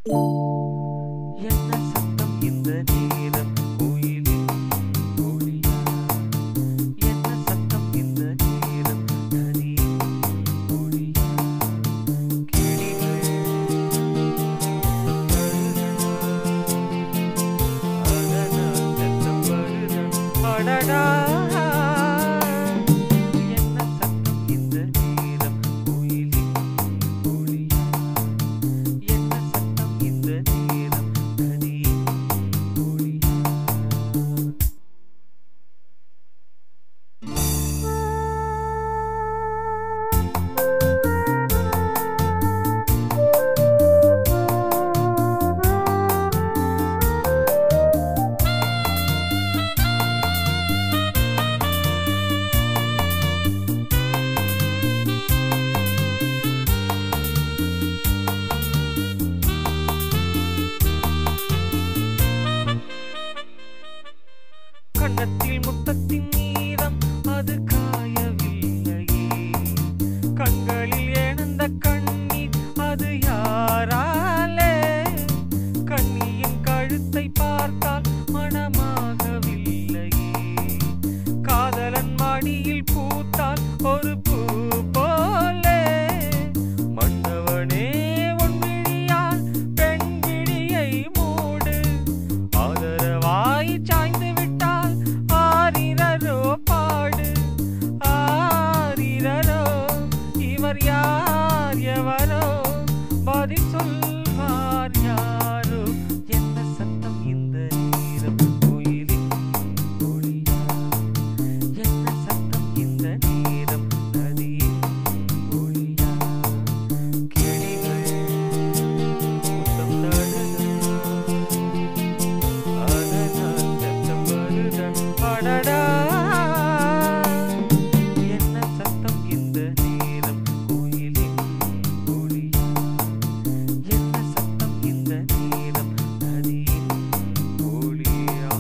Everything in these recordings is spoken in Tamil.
என்ன சத்தம் இந்த நேரம் கோயிலில் ஒளியா? என்ன சத்தம் இந்த நேரம் நதியில் ஒளியா? கிளிகள் அதனால் சத்தம் வருதா? அடடா, என்ன சத்தம் இந்த நேரம் கோயிலில் ஒளியா? என்ன சத்தம் இந்த நேரம் நதியில் ஒளியா? கன்னத்தில் முத்தத்தின் நீரம் அது காயவில்லையே, கண்களில் ஏனந்த கண்ணீர் அது யாராலே? கண்ணியின் கழுத்தை பார்த்தால் மனமாகவில்லையே, காதலன் மடியில் பூத்தால் ஒரு பூ போலே. மன்னவனே உன் விழியால் பெண் விழியை மூடு, ஆதரவாய் சாய்ந்து விட்டால் ஆரிரரோ பாடு. ஆரிரரோ இவர் யார் எவரோ, பதில் சொல்வார் யாரோ? என்ன சத்தம் இந்த நேரம் கோயிலில் ஒளியா? என்ன சத்தம் இந்த நேரம் நதியில் ஒளியா? கிளிகள் முத்தம் தருதா, அதனால் சத்தம் வருதா? அடடா, என்ன சத்தம் இந்த நேரம் கோயிலில் ஒளியா? என்ன சத்தம் இந்த நேரம் நதியில் ஒளியா?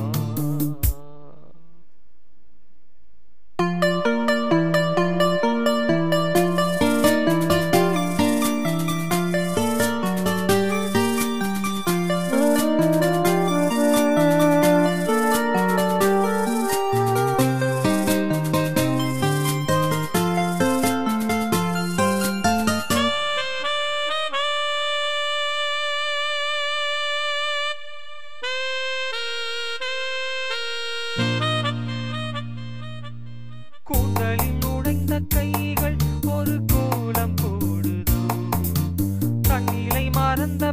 கூந்தலில் நுழைந்த கைகள் ஒரு கோலம் போடுதோ, தன்னிலை மறந்த